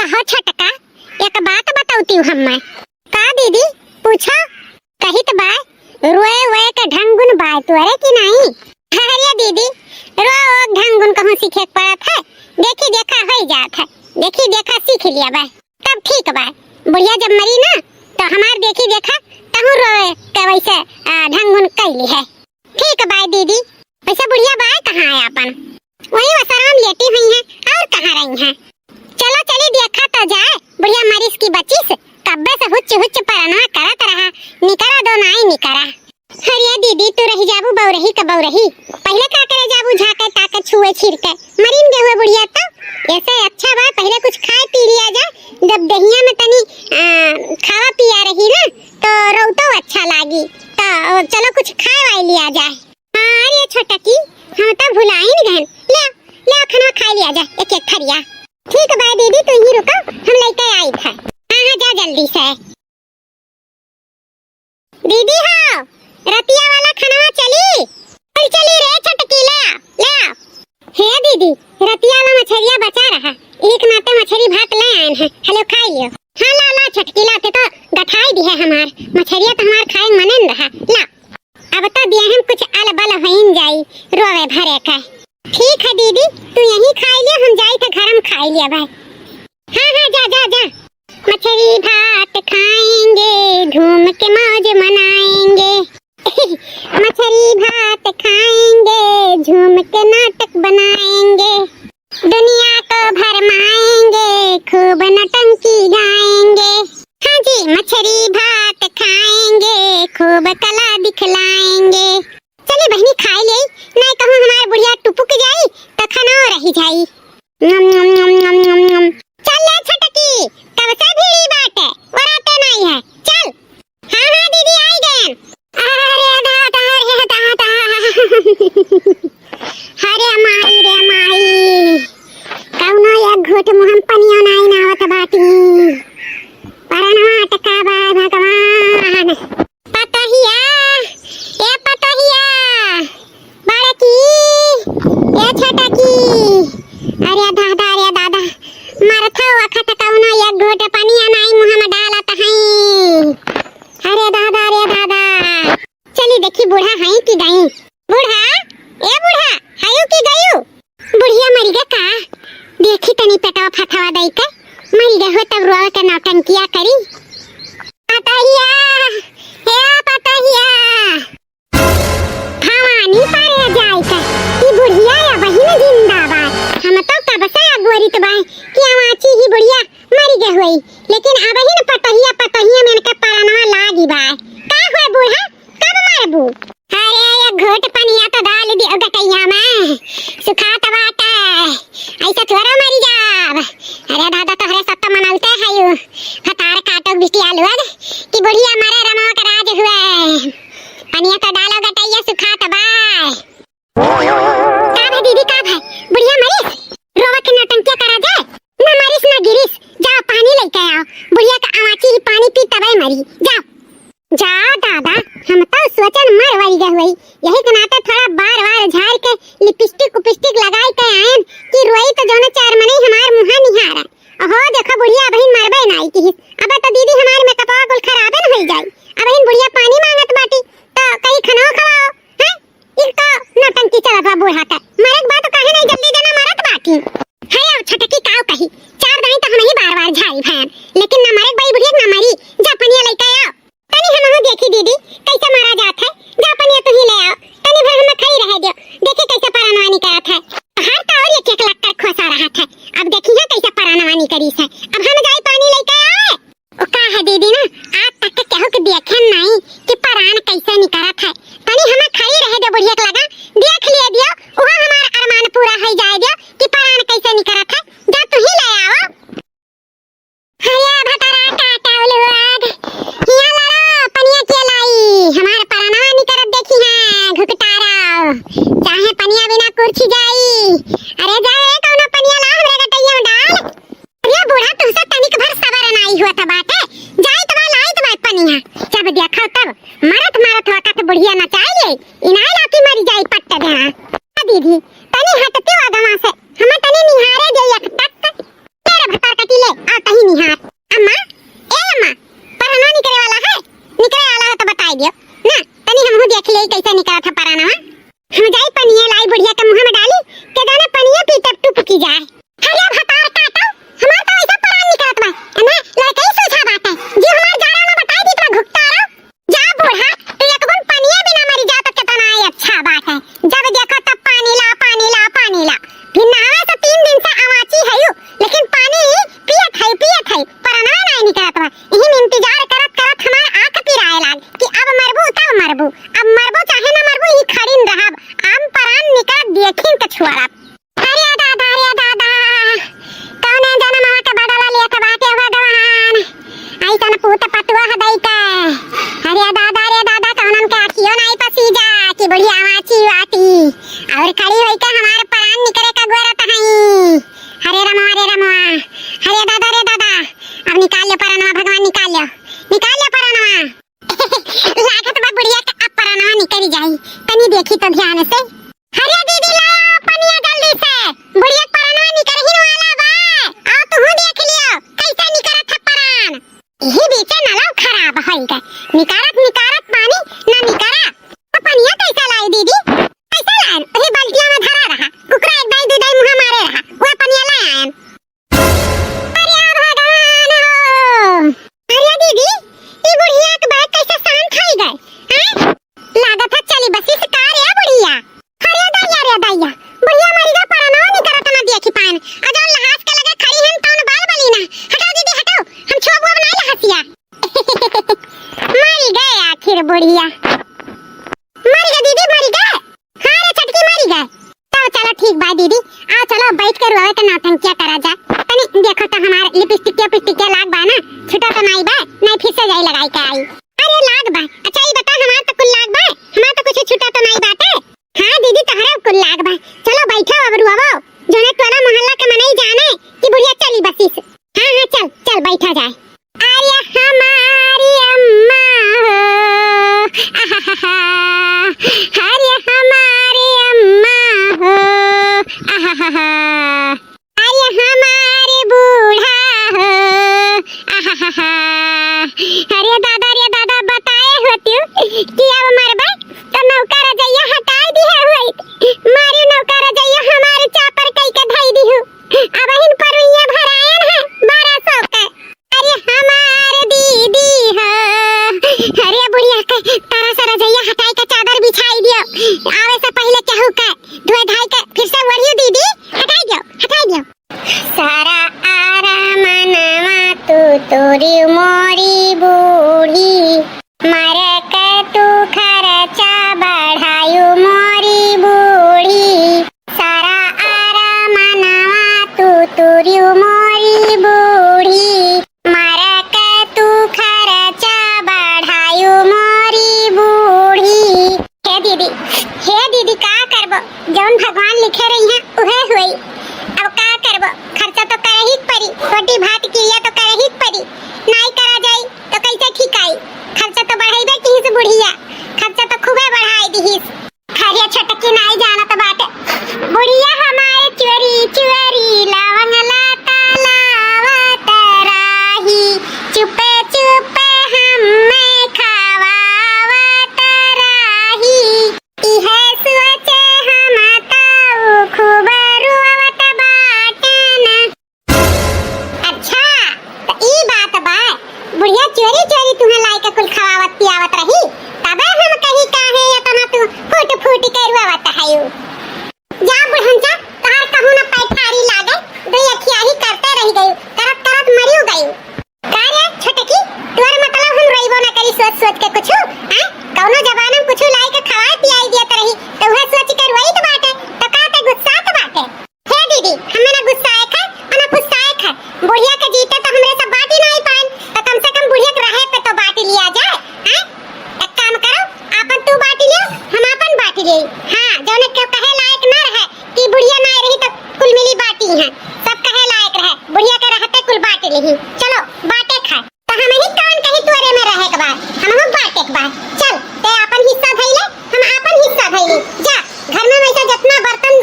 कहो छटका, एक बात बताऊती हूँ मैं। का दीदी पूछो। कही तो बाय रोए वोए के ढंगुन बाय तुअरे की नहीं। अरे दीदी रो ढंगुन कहूँ सीखे पड़ा था। देखी देखा हो जात है, देखी देखा सीख लिया बाय तब ठीक बाय। बुढ़िया जब मरी ना तो हमार देखी देखा तहु रोए के वैसे ढंगुन कैली है। ठीक बाय दीदी। वैसे बुढ़िया बाय कहाँ है अपन? वही वसराम लेटी हुई है और कहाँ रही है। चलो चली देखा तो जाए बुढ़िया मरीज की बच्ची कब्बे से हुच्च हुच्च परनवा करत रहा, निकरा दो नाई निकरा। अरे दीदी तू रही जाबू बौ रही कबौ रही, पहले का करे जाबू झाके ताके छुए छिड़के मरीन दे हुए बुढ़िया। तो ऐसे अच्छा बा पहले कुछ खाए पी लिया जा, जब दहिया में तनी खावा पिया रही ना तो रोतो अच्छा लागी। तो चलो कुछ खाए वाई लिया जाए। हाँ अरे छोटा की हम तो भुला ही नहीं गए। ले ले खाना खा लिया जा एक एक थरिया। ठीक बाय दीदी तू ही रुको, हम लेके आई था। हाँ हाँ जा जल्दी से। दीदी हाँ रतिया वाला खाना चली चली रे छटकी ले आओ। हे दीदी रतिया वाला मछरिया बचा रहा, एक नाते मछरी भात ले आए हैं, हेलो खा लियो। हाँ ला ला छटकी लाते तो गठाई दी है हमार मछरिया तो हमार खाए मनन रहा। ला अब तो दिया हम कुछ अल बल होइन जाई रोवे भरे का। ठीक है दीदी तू यहीं खा लियो, हम जाई तो घर में खा लिया भाई। हाँ हाँ जा जा जा। मछली भात खाएंगे घूम के मौज मनाएंगे। मछली भात खाएंगे झूम के नाटक बनाएंगे, दुनिया को भरमाएंगे खूब नटंकी गाएंगे। हाँ जी मछली भात खाएंगे खूब कला दिखलाएंगे। चले बहनी खाई ले, नहीं कहूँ हमारी बुढ़िया टुपुक जाई तो खाना रही जाई। नम नम नम नम नम नम। चल ले छटकी कब से भीड़ी बाटे वराते नहीं है, चल। हाँ हाँ दीदी आई गए। अरे दादा रे दादा अरे माई रे माई कौनो एक घोट मुहम पनियो नहीं नावत बाटी। परनवा टका बा भगवान। पतहिया ए पतहिया बड़की ए छटकी। अरे दादा मरथा वखत कौनो एक घोट पनिया नहीं मुंह में डालत हई। अरे दादा चली देखी बूढ़ा हई कि गई। बूढ़ा ए बूढ़ा हयू कि गयू? बुढ़िया मरी गे का? देखी तनी पेटवा फथवा दई के मरी गे हो तब रोवे के नौटंकिया करी। पतहिया ए पतहिया भवानी पारे जाई के कि बुढ़िया या बहिन जिंदाबाद। हम तो कब से अगवरित बाई कि आवाची ही बुढ़िया मरी गे होई, लेकिन अब ही न पतहिया में के परनवा लागी बाय। का हुए बूढ़ा कब मरबू? अरे ये घोट पनिया तो डाल दियो गटैया में सुखात बाटे ऐसा थोड़ा मरी जाब। अरे दादा तोहरे सब तो मनलते हयू हतार काटो बिटिया लोग कि बुढ़िया मरे रमो के राज हुए। पनिया तो डालो गटैया सुखात बाय। का भाई दीदी का भाई बुढ़िया मरिस रोवा के नौटंकिया करा जाए ना मरिस ना गिरिस। जाओ पानी लेके आओ, बुढ़िया का आवाची ही पानी पी तबे मरी। जाओ जाओ दादा हम तो सोचन मर वरी गई हुई, यही के नाते थोड़ा बार झाड़ के लिपस्टिक उपिस्टिक लगाई के आएन कि रोई तो जोने चार मने हमार मुंह निहारा। ओहो देखो बुढ़िया बहिन मरबे नहीं की। अब तो दीदी हमार में कपवा कुल खराबे न होई जाई। अब बहिन बुढ़िया पानी मांगत बाटी तो कई खनो खवाओ हैं। इस तो नौटंकी चलत बा बूढ़ा का मरे के बाद काहे नहीं जल्दी देना मरत बाटी। है अब छटकी काव कही चार दाई तो हम ही बार झाड़ी भैन, लेकिन ना मरे बई बुढ़िया ना मरी। जा पनिया लेके आओ तनी हम देखी दीदी कैसे मारा जात है। जा पनिया तू ही ले आओ तनी भर हम खड़ी रह दियो देखी कैसे परनवानी करत है। हर तो और एक लाख कर खोसा रहा था, अब देखी है कैसे परनवानी करी है। अब हम जाई पानी लेके आए। ओ का है दीदी ना आज तक के कहू के देखे नहीं कि परान कैसे निकरत है। तनी हम खड़ी रह दे बुढ़िया के लगा देख लिए दियो ओहा हमार अरमान पूरा हो जाए दियो कि परान कैसे निकरत है। जा तू ही ले आओ। हया भतरा काटाउल आग हिया लड़ा पनिया के लाई हमार परनवा निकरत देखी है घुकटारा चाहे पनिया बिना कुर्सी जाई। अरे जा रे कौनो पनिया ला हमरे गटैया में डाल। अरे बूढ़ा तू सब तनी निकाल लो परनवा भगवान, निकाल लो परनवा। लागत बा बुढ़िया के अब परनवा निकल जाई, तनी देखी तो ध्यान से। अरे दीदी लाओ पनिया जल्दी से, बुढ़िया परनवा निकल ही वाला बा। आओ तू देख लियो कैसे निकलत है परन। यही बीचे नलाव खराब होई गए, निकारत पानी ना निकरा। तो पनिया कैसा लाई दीदी? कैसा लायन? वही बाल्टिया में धरा रहा, कुकरा एक दाई दो दाई मुंह मारे रहा, वो पनिया ला आयन। अरे भगवान हो, अरे दीदी ये बुढ़िया के बैग कैसे शांत खाई गए हैं? लागत है चली बसी से कार है बुढ़िया। अरे दैया बुढ़िया मरी गई, परनवा नहीं करत ना देखी पान। अजो लहास के लगे खड़ी हैं तौन बाल बली ना। हटाओ दीदी हटाओ, हम छोब वो बना लहसिया। मरी गए आखिर बुढ़िया, मरी गए दीदी, मरी गए। हाँ रे छटकी मरी गए। तो चलो ठीक बा दीदी, आओ चलो बैठ कर रोए तो नौटंकिया करा जा। तनी देखो तो हमारे लिपस्टिक लाग बा ना, छुटा तो नहीं बा, नहीं फिर से जाई लगाई के आई। अरे लाग बा, अच्छा ये बता हमार तो कुल लाग बा, हमार तो कुछ छुटा तो नहीं बाटे। हाँ दीदी तहरा कुल लाग बा, चलो बैठो अब रुआवो, जोने तोरा मोहल्ला के मनई जाने कि बुढ़िया चली बसी से। हाँ चल चल बैठा जाए। अरे हमारी अम्मा हो, आहाहा, अरे हमारी अम्मा हो, आहाहा, अरे हमारे बूढ़ा हो, आहाहा। अरे दादा बताए होती कि अब मरबा तो नौका रजैया हटा दी है हुई, मारी नौका रजैया हमारे चापर कई के धई दी हूँ। अब हिन पर ये भरायन है 1200 का। अरे हमारे दीदी हो, अरे बुढ़िया के तारा सा रजैया हटाई के चादर बिछाई दियो, आवे से पहले कहू का धोए धाई के फिर से वरियो दीदी, हटाई दियो। सारा आराम मनवा तू तोरी मोरी बूढ़ी, मर के तू खर्चा बढ़ायु मोरी बूढ़ी। सारा आराम मनवा तू तोरी मोरी बूढ़ी, मर के तू खर्चा बढ़ायु मोरी बूढ़ी। हे दीदी का करबो, जौन भगवान लिखे रही हैं उहे हुई। अब का करबो, खर्चा तो करे ही पड़ी, रोटी भात किया तो करे ही पड़ी, नहीं करा जाई तो कैसे ठीक आई। खर्चा तो बढ़ाईबे की से बुढ़िया, खर्चा तो खूबे बढ़ाई दी। खरिया छटकी नहीं जाना तो बाटे, बुढ़िया हमारे चुरी लवंग लाता लावत राही, चुपे हमें खवावत राही। इहे सोचे हम ताऊ खूब रुआवत बाटन। अच्छा तो ई बात बा, बुढ़िया चोरी तुम्हें लाई के कुल खवावत पियावत रही, तबे हम कहीं काहे या तना तू फूट के रुआवत हयू। जा बुढ़ंचा तहार कहू ना पैठारी लागे, दो अखिया ही करते रह गई, करत मरियो गई। का रे छटकी तोर मतलब हम रहिबो ना करी सोच के कुछ हैं? कौनो जबान में कुछ लाई के खवाए पियाई दियत रही तो वह सोच के रोई तो बाटे, तो का ते गुस्सा तो बाटे। हे दीदी हमें ना गुस्साए खा ना गुस्साए खा, बुढ़िया के जीते तो हमरे सब बाटी नहीं पान, तो कम से कम बुढ़िया के रहे पे तो बाटी लिया जाए हैं? एक काम करो, आपन तू बाटी लियो, हम आपन बाटी ले। हां जोने के कहे लायक ना रहे कि बुढ़िया ना रही तो कुल मिली बाटी है, सब कहे लायक रहे बुढ़िया के रहते कुल बाटी ली। चलो बाटे खा, तो हम ही कौन कहीं तोरे में रहे के बाद हम बाटे के बाद। चल ते अपन हिस्सा धइले, हम अपन हिस्सा धइली। जा घर में वैसा जितना बर्तन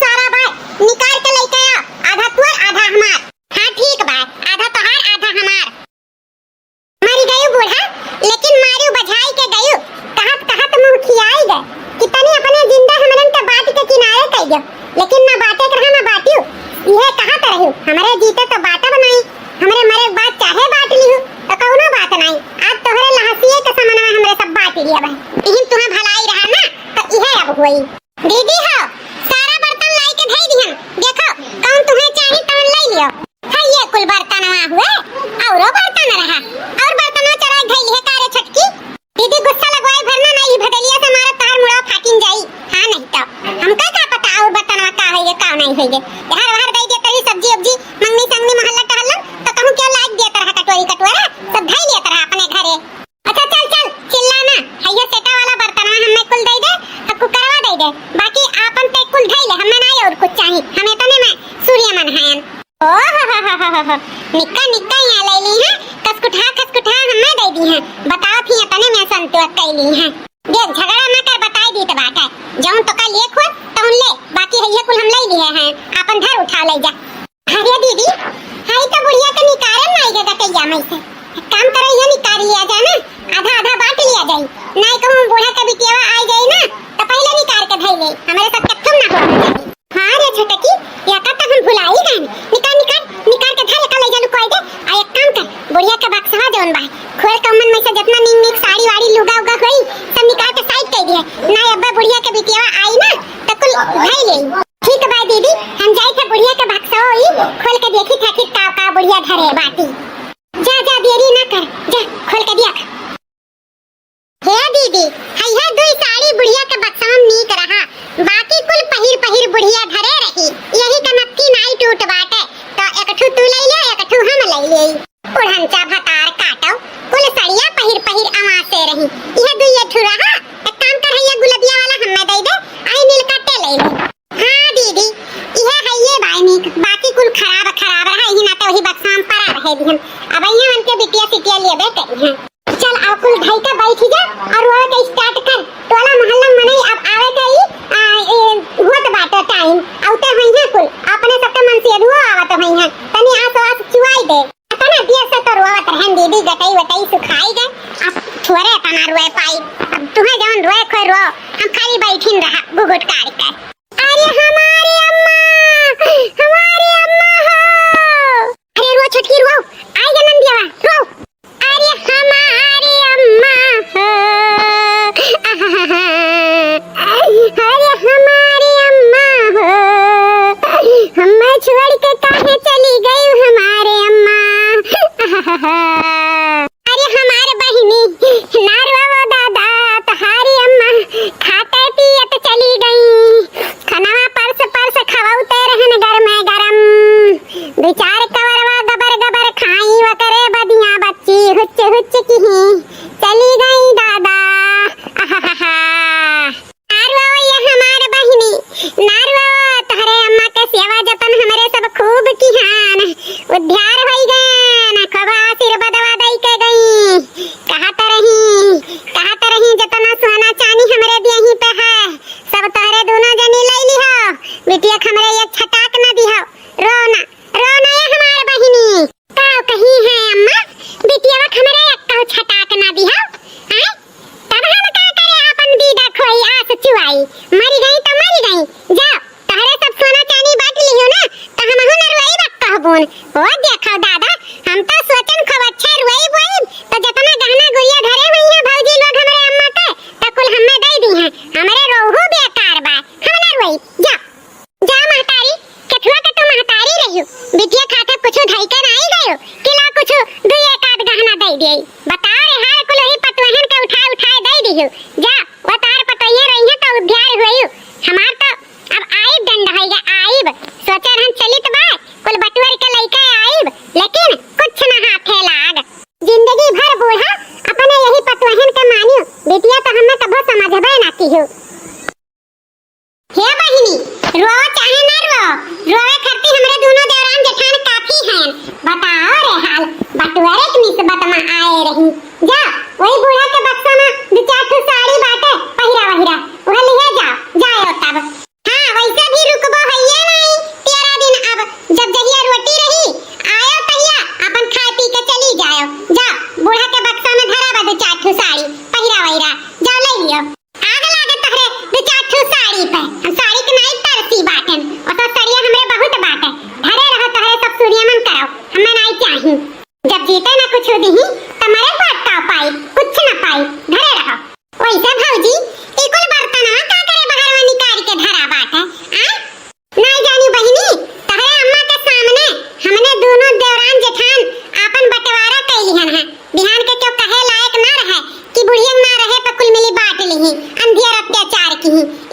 सारा बा निकाल के लेके आ, आधा तोर आधा हमार। हां ठीक बा, आधा तोहार आधा हमार। मरी गई बूढ़ा, लेकिन मारू बझाई के गयु, कहत मुंह खियाई गए, कितनी अपने जिंदा हमरन के बात के किनारे कह दो, लेकिन ना बाटे के ना बाटियो। यह कहत रहू हमरे जीते तो बाटा बनाई, हमरे मरे के बाद चाहे बाट लिहु तो कौनो बात नहीं। आज तोहरे लहसिए के सामने में हमरे सब बाट लिया बा, इहिन तुम्हें भलाई रहा ना तो इहे अब हुई। दीदी हो सारा बर्तन लाई के धई दिहन, देखो कौन तुम्हें चाहिए तौन ले लियो। है ये कुल बर्तनवा हुए औरो बर्तन रहा, और बर्तनवा चढ़ाई धई है कारे छटकी। दीदी गुस्सा लगवाए भरना नहीं, भदलिया से मारा तार मुड़ा फाटिन जाई। हां नहीं तो हमका का पता और बर्तनवा का है ये का नहीं है ये। हर दई दे तरी सब्जी अब्जी मंगनी संगनी मोहल्ला टहलन तो कहूं क्या लाइक दे तरह कटोरी कटोरा सब धई ले तरह अपने घरे। अच्छा चल चिल्लाना है ये सेटा वाला बर्तनवा हमें कुल दे दे, हक्कू करवा दे दे, बाकी आपन पे कुल धई ले, हमें नहीं और कुछ चाहिए, हमें तो ने मैं सूर्य मन है। ओ हो निक्का यहाँ ले ली है ली हैं। बताओ थी अपने में संतोष कैली हैं। देख झगड़ा ना कर, बताई दी तो बात है। जौन तो का लिए खोल तौन ले, बाकी है ये कुल हम ले लिए हैं। अपन धर उठा ले जा। अरे दीदी हाई तो बुढ़िया के निकारे नहीं गे गटैया में से। काम करो ये निकाल लिया जाए ना, आधा आधा बांट लिया जाए। नहीं कहूं बूढ़ा का बिटिया आ जाए ना तो पहले निकाल के धई ले, हमारे साथ कत्थम ना हो। हां रे छोटकी या का तो हम भुलाई गए। निकाल निकाल निकाल के धर ले जा कोई दे। आ एक काम कर, बुढ़िया के बक्सवा जौन बा खोल के मन में से जितना निक निक साड़ी वाड़ी लुगा उगा होई सब निकाल के साइड कर दिए। ना अब्बा बुढ़िया के बिटिया आई ना तो कुल धई ले। ठीक बा दीदी, हम जाई थे बुढ़िया के बक्सवा होई खोल के देखी था कि का बुढ़िया धरे बाटी। जा जा देरी ना कर, जा खोल के देख। हे दीदी हाय है दुई साड़ी बुढ़िया के बक्सा में नीक रहा, बाकी कुल पहिर पहिर बुढ़िया धरे रही। यही का नक्की नाई टूट बाटे तो एक ठू तू ले ले एक ठू हम ले ले। उड़हंचा भतार काटो कुल सड़िया पहिर पहिर आवासे रही। यह दुई ठू रहा, एक काम कर है ये गुलबिया वाला हमें दे दे, आई नील कट्टे ले ले। हां दीदी यह है ये भाई नीक, बाकी कुल खराब खराब रहा ही ना तो वही बक्सा में पड़ा रहे दिहन। अब यहाँ उनके बिटिया सिटिया लेबे करी हैं। चल अब कुल ढाई का बैठ जा और वो के स्टार्ट कर। टोला मोहल्ला मने अब आवे गई होत बाटे टाइम आउते होई है कुल अपने सबके मन से दुआ आवत होई है। तनी आस चुवाई दे तना दिया से तो रोवत रहन दीदी गटई वटई सुखाई गए। अब छोरे तना रोए पाई, अब तुम्हें जवन रोए खोई रो, हम खाली बैठिन रहा गुगुट काट कर। अरे हमारी अम्मा हो। अरे रो छोटकी रो, आई जा नंदिया रो। अरे हमारी अम्मा हो, अरे हमारी अम्मा हो, हमें छोड़ के काहे चली गई हमारे अम्मा। अरे हमारे बहिनी नारवा वो दादा तुम्हारी अम्मा खाते पियत चली गई। खाना परस परस खवाउते रहन गरम गरम, बेचार कवरवा गबर गबर खाई व करे बदिया बच्ची हुच्च हुच्च की चली गई दादा। नारवा ये हमारे बहिनी नारवा तुम्हारे अम्मा के सेवा जतन हमारे सब खूब किहान उद्धार होई गए ना खबा आशीर्वाद दई के गई। कहत रही जतना सोना चांदी हमरे देही पे है सब तोहरे दोनों जनी ले लिहो। बिटिया हमरे एक छटाक ना दिहो। रोना ये हमारे बहिनी का कहीं है अम्मा, बिटिया हमरे एक कहू छटाक ना दिहो। हैं तब हम का करे अपन दीदा खोई आस चुआई, मरी गई तो मरी गई। जाओ तोहरे सब सोना चांदी बांट लियो ना तो हम नरवाई बक्कहबुन। ओ देखो दादा हम तो सोचन खूब अच्छा रुई बोई तो जितना गहना गुड़िया धरे हुई है भौजी लोग हमरे अम्मा के तो कुल हमें दे दी हैं। हमरे रोहू बेकार बा, हम नरवाई। जा महतारी कठुआ के तो महतारी रहियो, बिटिया खाता कुछ धई के नहीं गयो किला कुछ दुई एक आध गहना दे देई। बता रे हार कुल ही पतवहन के उठा दे दियो। जा वो तार पतइया रही है तो उद्धार होइयो। हमार तो अब आइब दंड होइगा आइब, सोचे हम चलित बा कुल बटुअर के लइका आइब लेकिन कुछ ना हाथे लाग। जिंदगी भर बूढ़ा अपने यही पतवहन के मानियो, बिटिया तो हमें कबो समझबे ना कियो। हे बहिनी रो चाहे ना रोवे खरती हमरे दोनों देवरान जेठान काफी हैं। बताओ रे हाल बटुअरे की निस्बत में आए रही। जा वही बूढ़ा के बक्सा में दो चार ठो साड़ी बाटे पहिरा वहिरा वह ले जाओ तब। हां वैसे भी रुकबो हइए नहीं 13 दिन, अब जब जहिया रोटी रही आयो तहिया अपन खा पी के चली जाओ। जा बूढ़ा के बक्सा में धरा बा दो चार ठो साड़ी पहिरा वहिरा जाओ ले लियो। आग लागे तहरे दो चार ठो साड़ी पे, हम साड़ी के नहीं तरसी बाटन और तो सड़िया हमरे बहुत बाटे धरे रहो तहरे सब सूर्यमन करो हमें नहीं चाहिए। जब जीते ना कुछ दिही तुम्हारे बात का पाई कुछ ना पाई धरे रहो। वैसे भौजी इकुल बर्तनवा का करे बाहर में निकाल के धरा बाटे आ नहीं जानी बहिनी तहरे अम्मा के सामने हमने दोनों देवरान जेठान अपन बंटवारा कैलिहन है। बिहान के क्यों कहे लायक ना रहे कि बुढ़िया ना रहे तो कुल मिली बांट लिही अंधियार अत्याचार की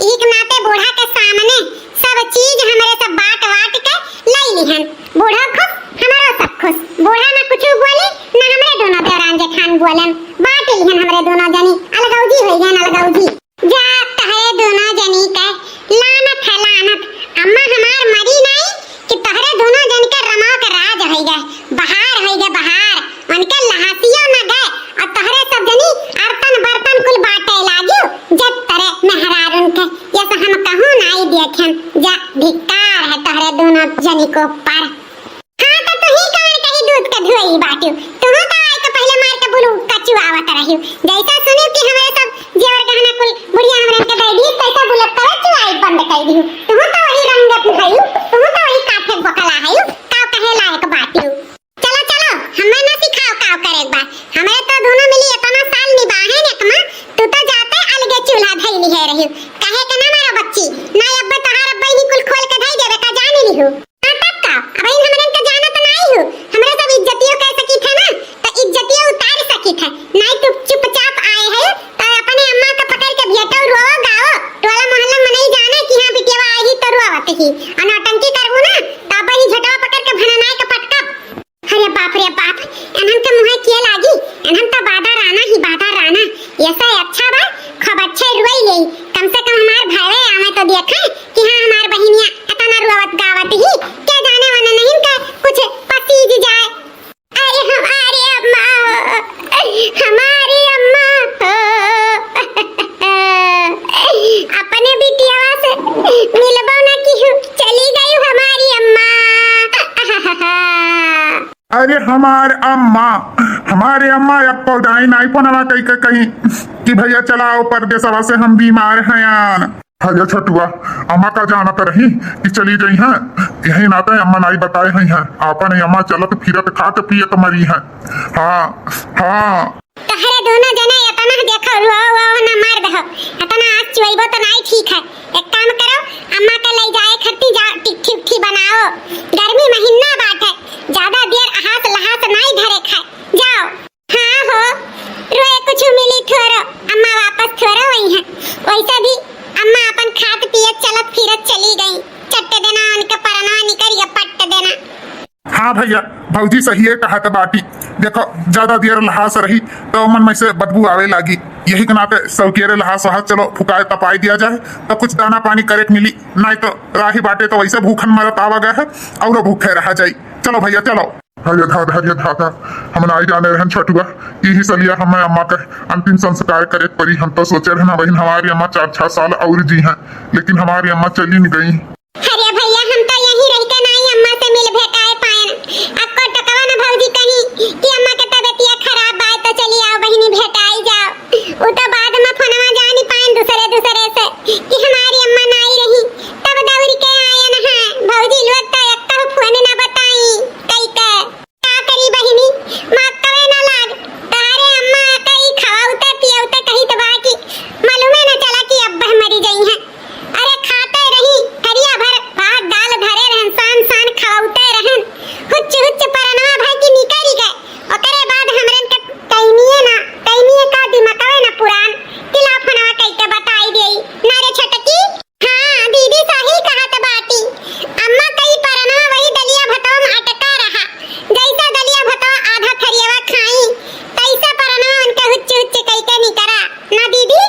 एक नाते बूढ़ा के सामने सब चीज हमरे सब बांट के ले लिहन। बूढ़ा खुश हमारा सब खुश, बूढ़ा ना कुछ बोली ना हमरे दोनों देवरान जेठान बोलन, बांट लिहन हमरे दोनों जनी अलगौजी होई गन अलगौजी। जा तहरे दोनों जनी के लानत है लानत। अम्मा हमार मरी नहीं कि तहरे दोनों जन के रमा के राज होई गए, बहार होई गए बहार, उनके लहासियों न गए और गोपार हाँ तो तू ही कौन कही दूध का धुई बाटू तू तो आए के पहले मार के बुलू कचू आवत रही जैसा सुनी कि हमारे सब जेवर गहना कुल बुढ़िया हमरे के दे दी तैसा बुलत कर चुआई बंद कर दी तू तो वही रंगत भइयो तू तो वही काठे बकला है काव कहे लायक बाटू चलो चलो हमें ना सिखाओ काव करे एक बार हमें तो दोनों मिली इतना साल निभाए ने कमा तू तो जाते अलगे चूल्हा धइली है रही कहे के ना मारा बच्ची ना अब तोहार बहिनी कुल खोल के धइ देवे का जाने ली हूं अब हमरे का जाना तो नहीं हूं हमरे सब इज्जतियों कह सकी थे ना तो इज्जतियों उतार सकी थे नहीं तो चुपचाप आए हैं तो अपने अम्मा का पकड़ के भेटो रो गाओ टोला मोहल्ला में नहीं जाने कि हां बिटिया आई तो रोवत ही अनौटंकी करबो ना तब ही झटवा पकड़ के भननाए का पटका अरे बाप एनहन के मुंह के लागी एनहन तो बाधा राना ऐसा अच्छा बा खूब अच्छे रोई ले कम से कम हमार भाई आवे तो देखे कि हां हमार बहिनिया इतना रोवत गावत ही क्या जाने वाला नहीं का कुछ पसीज जाए अरे हमारी अम्मा अपने बिटिया से मिलबो ना कि चली गई हमारी अम्मा अरे हमारे अम्मा एक पौधाई नहीं पनवा कहीं कि भैया चलाओ परदेसवा से हम बीमार हैं यार भैया छटुआ अम्मा का जाना तो रही कि चली गई हैं यही नाते अम्मा नहीं बताए हैं आपन अम्मा चलत फिरत खात पियत मरी हैं हाँ तहरे दोनों जने इतना देखो रो ना मार दहो इतना आज चुइबो तो नहीं ठीक है एक काम करो अम्मा के ले जाए खट्टी जा टिक्की बनाओ गर्मी महीना बात है ज्यादा देर हाथ लहास नहीं धरे खाए जाओ हाँ हो रोए कुछ मिली थोरो अम्मा वापस थोरो वही है वैसे भी अम्मा अपन खात पियत चलत फिरत चली गई चट्टे देना उनके परनवा निकल या पट्ट देना हाँ भैया भौजी सही है कहा तो बाटी देखो ज्यादा देर लहास रही तो मन में से बदबू आवे लागी यही के नाते सौकेरे लहास वहां चलो फुकाए तपाई दिया जाए तो कुछ दाना पानी करे मिली नहीं तो राही बाटे तो वैसे भूखन मरत आवा गया है और भूखे रहा जाई चलो भैया चलो हरिया धाता हम नहीं जाने रहन छटुआ यही सलिया हमें अम्मा का अंतिम संस्कार करे परी हम तो सोचे रहे ना बहन हमारी अम्मा 4-6 साल और जी हैं लेकिन हमारी अम्मा चली नहीं गई अरे भैया हम तो यहीं रह के नहीं अम्मा से मिल भेटाए पाए आपको टकवा ना भौजी कहीं कि अम्मा के तबीयत खराब बाय तो चली आओ बहिनी भेटाई जाओ वो तो बाद में फोनवा जानी पाए दूसरे से कि हमारी अम्मा नहीं रही तब दौड़ी के आए ना भौजी लोग तो एक तो फोन ना बताई कई का करी बहिनी मां कवे ना लाग तारे अम्मा कई खवाउते पियाउते कहीं तो बाकी मालूम है ना चला कि अब मरी गई हैं अरे खाते रही हरिया भर भात दाल धरे रहन सान खाउते रहन हुच्च परनवा भाई की निकली गए ओकरे बाद हमरन के तैनिए का दिमागवे ना पुरान तिला फनवा कइके बताई देई ना रे छटकी हां दीदी सही कहत बाटी अम्मा कई परनवा वही दलिया भतवा में अटका रहा जैसा दलिया भतवा आधा थरियावा खाई तैसे परनवा उनके हुच्च कइके निकरा ना दीदी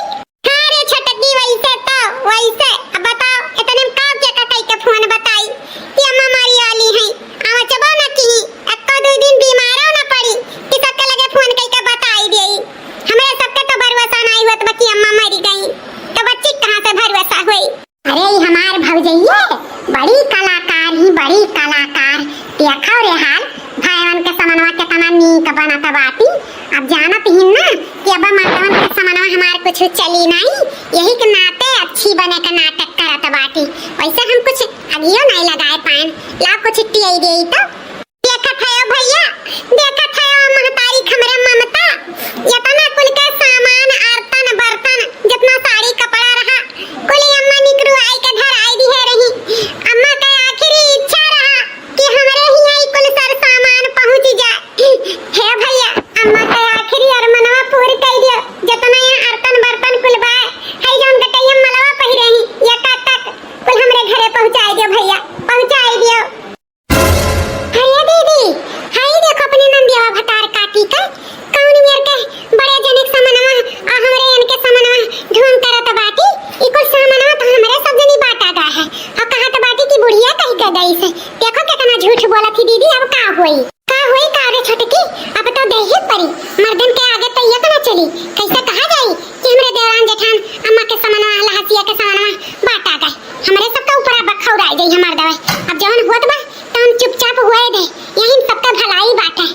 हां रे छटकी वैसे अब बताओ इतने में काव के कई के फोन बताई कि अम्मा मारी वाली है आवा चबो ना की एक दो दिन बीमार ना पड़ी कि सबके लगे फोन कई के बताई देई हमरे सबके तो भरोसा नहीं होत बकी अम्मा मरी गई तो बच्ची कहां से भरोसा होई अरे हमार भौजैया बड़ी कलाकार देखो रे हाल भाईवन के समनवा के तना नीक बनाता बाटी अब जानत ही ना कि अब माधवन के समनवा हमार कुछ चली नहीं यही के नाते अच्छी बने का नाटक करत बाटी वैसे हम कुछ अगियो नहीं लगाए पान ला कुछ टियाई देई तो देखत है भैया देखत है महतारी खमरे ममता यतना कुल के सामान आरतन बर्तन जितना साड़ी कपड़ा रहा कुल अम्मा निकरू आई के घर आई दी है रही अम्मा का आखिरी इच्छा रहा कि हमरे ही आई कुल सर सामान पहुंच जाए हे भैया अम्मा का आखिरी अरमानवा पूरी कर दियो जितना यहाँ आरतन बर्तन कुल बाय है जोन गटैया मलवा पहिरे ही या तक कुल हमरे घरे पहुंचाई दियो भैया पहुंचाई दियो अरे दीदी हाय देखो अपने नंदिया भतार काटी का कौन मेर के बड़े जनिक समनवा आ हमरे इनके समनवा ढूंढ करत बाटी ई कुल समनवा तो हमरे सब जनी बाटा गा है आ कहत बाटी की बुढ़िया कहि के गई से देखो कितना झूठ बोला थी दीदी अब का होई का रे छटकी अब तो देही परी मर्दन के आगे तो ये ना चली कैसे कहा जाई कि हमरे देवरान जेठान अम्मा के समनवा लहसिया के समनवा बाटा गए हमरे सब का ऊपर बखौराई गई हमार दवा अब जवन होत बा तवन भलाई बाटे।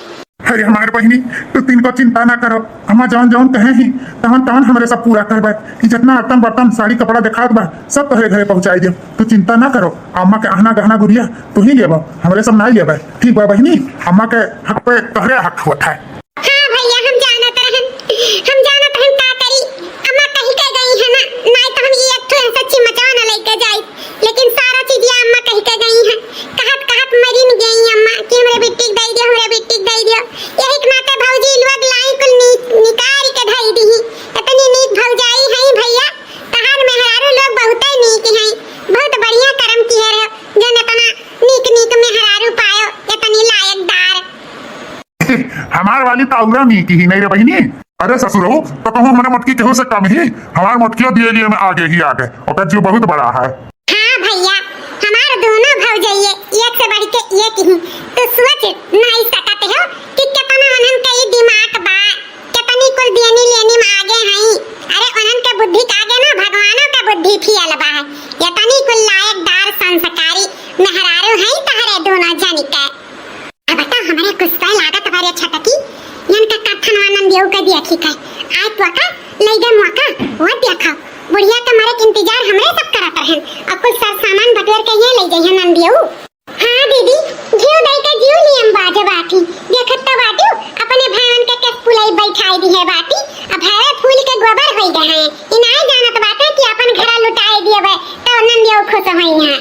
अरे हमारे बहनी तू तिनको चिंता ना करो, हम जौन जौन कहे ही तवन तवन हमरे सब पूरा करबे। कि जितना अतन बर्तन साड़ी कपड़ा दिखात बा सब तोहरे घरे पहुंचाई दे। तू चिंता ना करो, अम्मा के आहना गहना गुड़िया तू ही लेबो, हमरे सब नहीं लेबे। ठीक बा बहनी, अम्मा के हक पे तोहरे हक होता है। हाँ भैया हम जानत रहन का करी। अम्मा कहीं के गई है ना, नहीं तो हम ये एक ठो सच्ची मचान लेके जाई, लेकिन सारा चीज अम्मा कहीं के गई है। कहत कहत मरी न गई अम्मा कि हमरे बिट्टी दे दियो, हमरे बिट्टी दे दियो। यही के नाते भौजी लोग लाई कुल निकाल के धई दीही। इतनी नीक भौजाई है भैया, तहार मेहरारू लोग बहुते नीक हैं। बहुत बढ़िया कर्म किए रहो जन इतना नीक नीक मेहरारू पायो, इतनी लायकदार। हमार वाली ताउरा नहीं की ही नहीं रे बहनी। अरे ससुरो तो कहूँ हमारे मटकी केहू से कम ही, हमार मटकियों दिए लिए में आगे ही आगे, और जो बहुत बड़ा है। हाँ भैया, हमारे दोनों भौजाइये एक से बढ़ के एक ही। तो सोच नहीं सकते हो कि कितना उन्हन का ये दिमाग बा, कितनी कुल देनी लेनी में आगे हैं। अरे उन्हन के बुद्धि का आगे ना भगवानों का बुद्धि फियल बा है। इतनी कुल लायकदार संस्कारी मेहरारू हैं तहरे दोनों जन के। अब बता हमारे कुछ लागत हमारे छटकी इनका कथन आनंद देव का दिया ठीक है। आज तो का ले दे मौका वो देखा बुढ़िया के मारे इंतजार हमरे सब करत रहन, अब कुछ सब सामान बटोर के ये ले जाइए नंदियो। हां दीदी जीव दई के जीव नियम बाजे बाटी देखत तो बाटी अपने भाईवन के कस पुलाई बैठाई दी है बाटी। अब है फूल के गोबर होई गए हैं, इनाय जानत बाटे कि अपन घरा लुटाई दियबे तो नंदियो खुश होई है।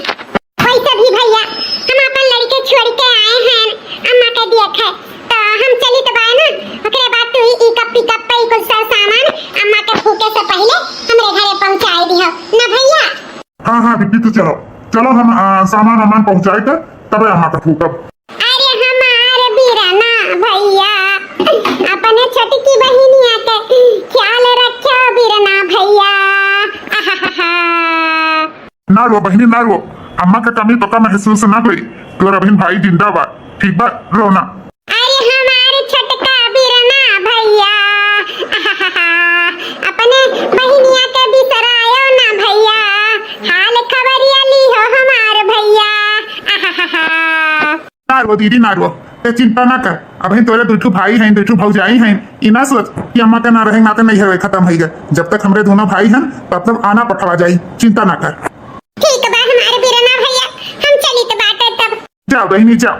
वैसे भी भैया हम अपन लड़के छोड़ के आए हैं अम्मा के देखे, तो हम चली तो बाय ना ओकरे बाद तू ई कप पे कुछ सामान अम्मा के फूके से पहले हमरे घरे पहुंचाई दियो ना भैया। हाँ हाँ दीदी तो चलो चलो हम सामान वामान पहुंचाए कर तबे अम्मा का फूकब। अरे हमारे बीराना भैया अपने छोटी बहनिया के ख्याल रखो बीराना भैया। ना रो बहनी ना रो, अम्मा के कमी तो का महसूस ना करी, तोरा बहन भाई जिंदा बा, ठीक बा रोना। अरे हमारे छोटका बीराना भैया अपने बहनिया के बिसरायो ना भैया, हाल खबरिया ली हो हमारे भैया। ना रो दीदी ना रो, ते चिंता ना कर। अभी तोरे दुठू भाई हैं दुठू भौजाई हैं, इना सोच कि अम्मा के ना रहे नाते नहीं है खत्म हो गए। जब तक हमरे दोनों भाई हैं तब तक आना पठवा जाई, चिंता ना कर। ठीक बा हमारे बीराना भैया, हम चली तो बाटे तब। जाओ बहनी जाओ।